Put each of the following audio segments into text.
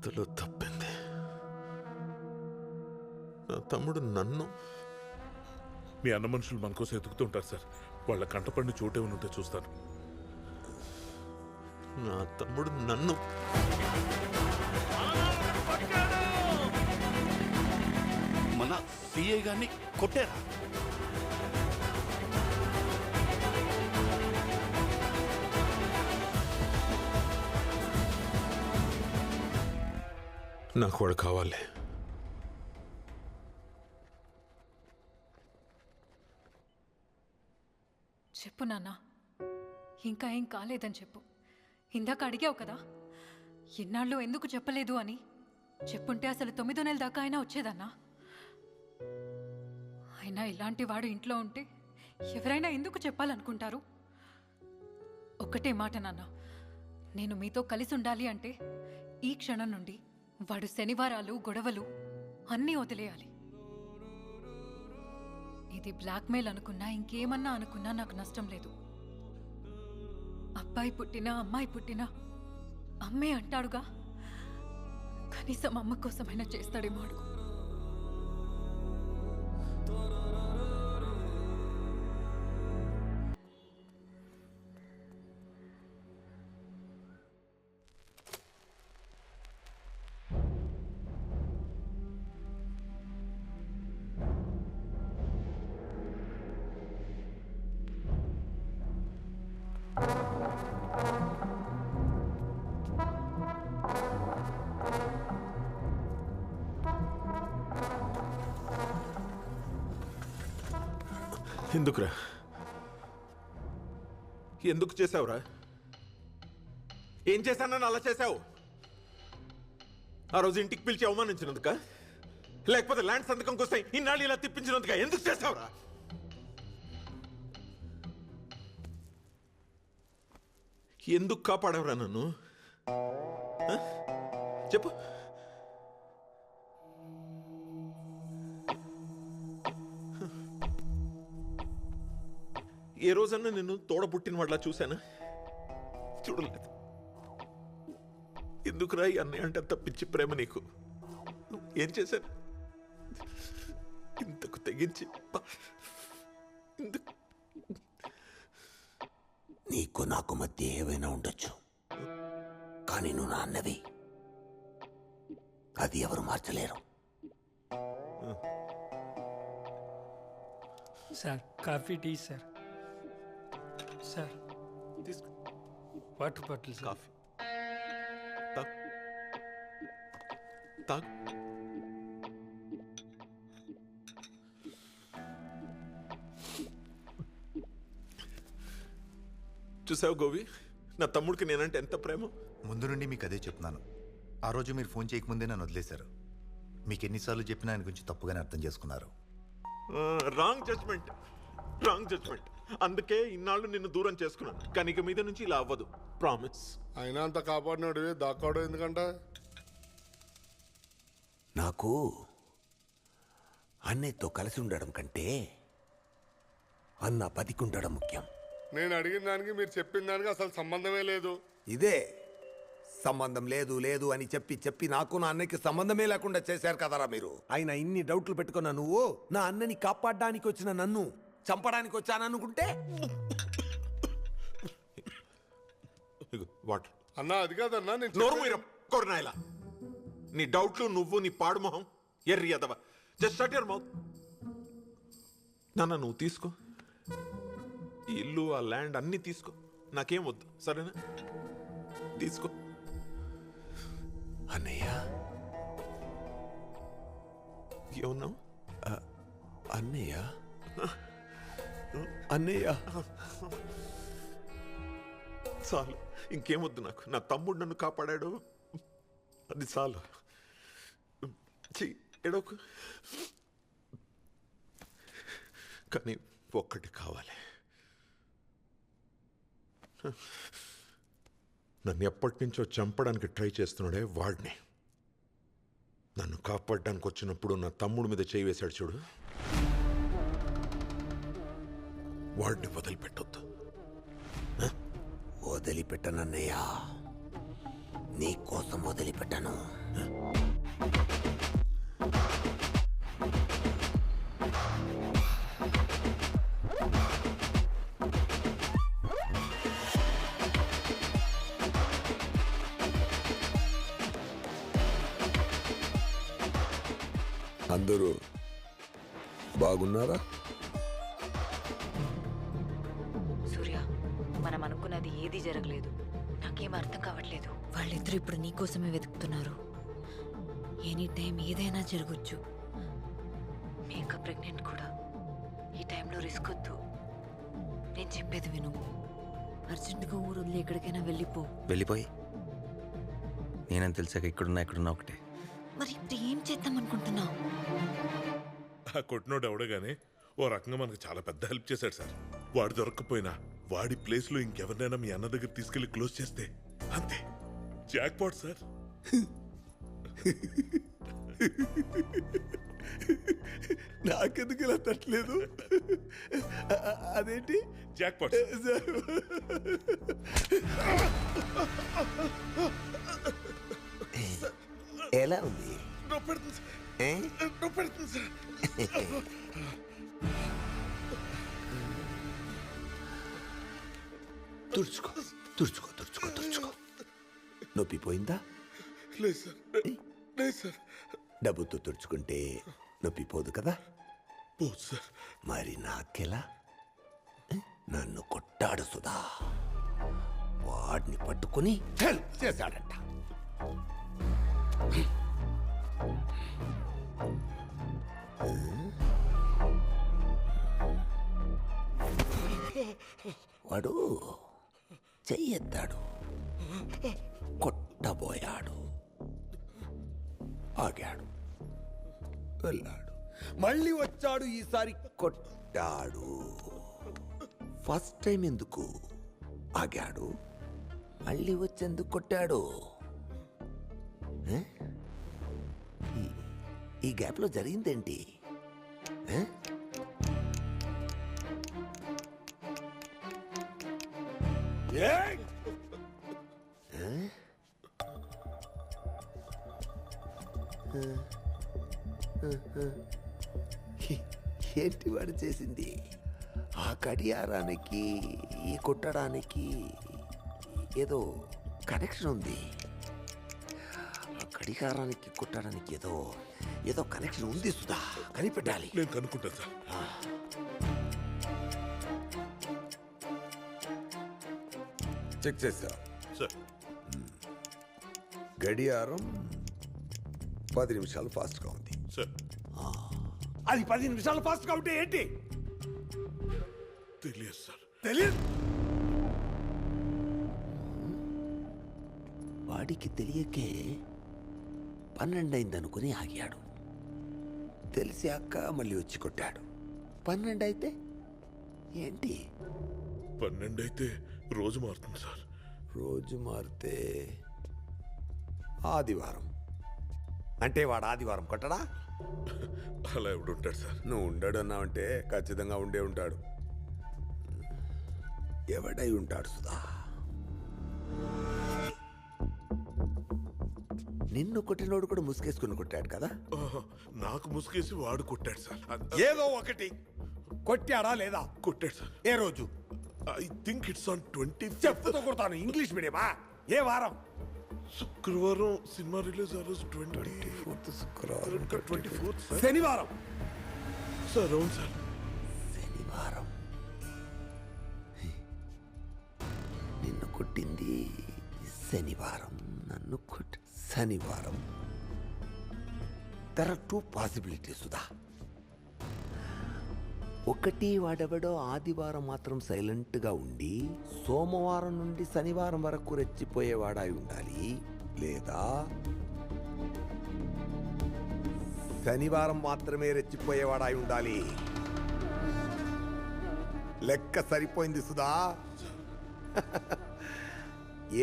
ఇంతలో తప్పింది. నా తమ్ముడు నన్ను. మీ అన్న మనుషులు మన కోసం ఎదుగుతుంటారు సార్. వాళ్ళ కంటపడిని చోటే ఉంటే చూస్తాను. నా తమ్ముడు నన్ను. మన సిఐ గారిని కొట్టారా? నాకు వాడు కావాలి. చెప్పు నాన్న, ఇంకా ఏం కాలేదని చెప్పు. ఇందాక అడిగావు కదా ఇన్నాళ్ళు ఎందుకు చెప్పలేదు అని. చెప్పుంటే అసలు 9 నెలల దాకా అయినా వచ్చేదన్నా. అయినా ఇలాంటి వాడు ఇంట్లో ఉంటే ఎవరైనా ఎందుకు చెప్పాలనుకుంటారు? ఒక్కటే మాట నాన్న, నేను మీతో కలిసి ఉండాలి అంటే ఈ క్షణం నుండి వాడు శనివారాలు గొడవలు అన్నీ వదిలేయాలి. ఇది బ్లాక్మెయిల్ అనుకున్నా ఇంకేమన్నా అనుకున్నా నాకు నష్టం లేదు. అబ్బాయి పుట్టినా అమ్మాయి పుట్టినా అమ్మే అంటాడుగా, కనీసం అమ్మ కోసమైనా చేస్తాడేమో అడుగు. ఎందుకురా? ఎందుకు చేసావురా? ఏం చేశానని అలా చేసావు? ఆ రోజు ఇంటికి పిలిచి అవమానించినందుక, లేకపోతే ల్యాండ్ సంతకం కోసం ఇన్నాళ్ళు ఇలా తిప్పించినందుక? ఎందుకు చేసావురా? ఎందుకు కాపాడవురా నన్ను? చెప్పు. ఏ రోజన్నా నిన్ను తోడబుట్టిన వాళ్ళ చూశానా? చూడలేదు. ఎందుకురా ఈ అన్నయ్య అంటే అంత పిచ్చి ప్రేమ నీకు? ఏం చేశాను ఇంతకు తెగించి? నీకు నాకు మధ్య ఏవైనా ఉండొచ్చు, కానీ నువ్వు నా అన్నవి. అది ఎవరు మార్చలేరు. Sir coffee tea sir. Sir తీసుకో. Water bottle sir. కాఫీ తాగు. తాగు. చూసావు గోవి, నా తమ్ముడికి నేనంటే ఎంత ప్రేమ. ముందు నుండి మీకు అదే చెప్తున్నాను. ఆ రోజు మీరు ఫోన్ చేయకముందే నన్ను వదిలేశారు. మీకు ఎన్నిసార్లు చెప్పినా ఆయన గురించి తప్పుగానే అర్థం చేసుకున్నారు. Wrong judgement, wrong judgement. అందుకే ఇన్నాళ్ళు నిన్ను దూరం చేసుకున్నాను. కానీ ఇక మీద నుంచి ఇలా అవ్వదు, ప్రామిస్. అయినా అంత కాపాడినాడు, దాక్కోవడం ఎందుకంట? నాకు అన్నయ్యతో కలిసి ఉండడం కంటే అన్న బతికుండడం ముఖ్యం. నేను అడిగిన దానికి మీరు చెప్పిన దానికి అసలు సంబంధమే లేదు. ఇదే సంబంధం లేదు లేదు అని చెప్పి చెప్పి నాకు నా అన్నయ్యకి సంబంధమే లేకుండా చేశారు కదరా మీరు. అయినా ఇన్ని డౌట్లు పెట్టుకున్నా నువ్వు నా అన్నని కాపాడడానికి వచ్చిన నన్ను చంపడానికి వచ్చాననుకుంటే వాటర్ అన్నా అది కాదన్నా. కొరనాయలా, నీ డౌట్లు నువ్వు, నీ పాడు మొహం, ఎర్రి అదవా. Just shut your mouth. నాన్న నువ్వు తీసుకో, ఈ ఇల్లు ఆ ల్యాండ్ అన్నీ తీసుకో, నాకేం వద్దు, సరేనా? తీసుకో. అన్నయ్య ఏమన్నావు? అన్నయ్య అన్నయ్య చాలు, ఇంకేమొద్దు నాకు. నా తమ్ముడు నన్ను కాపాడాడు, అది చాలు. ఎడోకు. కానీ ఒక్కటి కావాలి. నన్ను ఎప్పటి నుంచో చంపడానికి ట్రై చేస్తున్నాడే వాడిని. నన్ను కాపాడడానికి వచ్చినప్పుడు నా తమ్ముడి మీద చేయి వేశాడు చూడు, వాడిని వదిలిపెట్టొద్దు. వదిలిపెట్టనన్నయ్య. నీ కోసం వదిలిపెట్టను. అందరూ బాగున్నారా? సూర్య, మనం అనుకున్నది ఏదీ జరగలేదు. నాకేం అర్థం కావట్లేదు. వాళ్ళిద్దరూ ఇప్పుడు నీకోసమే వెతుకుతున్నారు. ఎనీ టైం ఏదైనా జరగచ్చు. మేక ప్రెగ్నెంట్ కూడా. ఈ టైంలో రిస్క్ వద్దు. నేను చెప్పేది విను. అర్జెంటుగా ఊరు వదిలి ఎక్కడికైనా వెళ్ళిపోయి నేనని తెలిసాక ఎక్కడున్నా ఒకటే. మరి ఇప్పుడు ఏం చేద్దాం అనుకుంటున్నావు? ఆ కొట్టినోడు ఎవడో గానీ ఓ రకంగా మనకు చాలా పెద్ద హెల్ప్ చేశాడు సార్. వాడు దొరక్కపోయినా వాడి ప్లేస్లో ఇంకెవరినైనా మీ అన్న దగ్గర తీసుకెళ్లి క్లోజ్ చేస్తే అంతే, జాక్ పాట్ సార్. నాకెందుకు ఇలా తట్టలేదు? అదేంటి? Jackpot. ఎలా ఉంది? తుడుచుకో తుడుచుకో తుడుచుకో తుడుచుకో. నొప్పి పోయిందా? లేదు సార్, లేదు సార్. డబ్బుతో తుడుచుకుంటే నొప్పి పోదు కదా? పోదు సార్. మరి నాకెలా? నన్ను కొట్టాడు సుధా, వాడిని పట్టుకుని హెల్ప్ చేశాడంట. వాడు చెయ్యెత్తాడు, కొట్టబోయాడు, ఆగాడు, వెళ్ళాడు, మళ్ళీ వచ్చాడు, ఈసారి కొట్టాడు. ఫస్ట్ టైం ఎందుకు ఆగాడు, మళ్ళీ వచ్చేందుకు కొట్టాడు? ఈ గ్యాప్లో జరిగిందేంటి? ఏంటి వాడు చేసింది? ఆ కడియారానికి ఈ కొట్టడానికి ఏదో కనెక్షన్ ఉంది. ఆ కడియారానికి కొట్టడానికి ఏదో ఏదో కనెక్షన్ ఉంది సుధా, కనిపెట్టాలి. నేను కనుక్కుంటాను సార్. చెక్ చేసా సార్. గడియారం 10 నిమిషాలు ఫాస్ట్గా ఉంది సార్. అది 10 నిమిషాలు ఫాస్ట్గా ఉంటే ఏంటి? తెలియదు సార్. తెలియదు. వాడికి తెలియకే 12 అయిందనుకుని ఆగాడు. తెలిసాక మళ్ళీ వచ్చి కొట్టాడు. 12 అయితే ఏంటి? 12 అయితే రోజు మారుతుంది సార్. రోజు మారితే ఆదివారం అంటే వాడు ఆదివారం కొట్టడా? అలా ఎవడు ఉంటాడు సార్? నువ్వు ఉండడు అన్నావంటే ఖచ్చితంగా ఉండే ఉంటాడు. ఎవడై ఉంటాడు సుధా? నిన్ను కొట్టినోడు కూడా ముసుగేసుకుని కొట్టాడు కదా? నాకు ముసుగేసి వాడు కొట్టాడు సార్. ఏదో ఒకటి కొట్టాడా లేదా? కొట్టాడు సార్. ఏ రోజు? I think it's on 20. చెప్పుతో కొడతాను. ఇంగ్లీష్ మీడియమా? ఏ వారం? శుక్రవారం సినిమా రిలీజ్ ఆ రోజు 24th శుక్రవారం 24th సార్. శనివారం సార్ అవును సార్. శనివారం. నిన్ను కొట్టింది శనివారం, నన్ను శనివారం. There are 2 possibilities Sudha. ఒకటి, వాడెవడో ఆదివారం మాత్రం సైలెంట్గా ఉండి సోమవారం నుండి శనివారం వరకు రెచ్చిపోయేవాడై ఉండాలి. లేదా శనివారం మాత్రమే రెచ్చిపోయేవాడై ఉండాలి. లెక్క సరిపోయింది సుధా.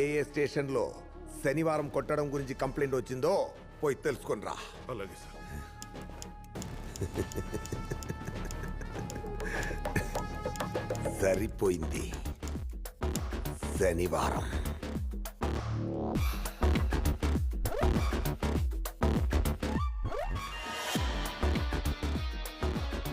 ఏ స్టేషన్లో శనివారం కొట్టడం గురించి కంప్లైంట్ వచ్చిందో పోయి తెలుసుకొని రా. అలాగే సార్. సరిపోయింది. శనివారం.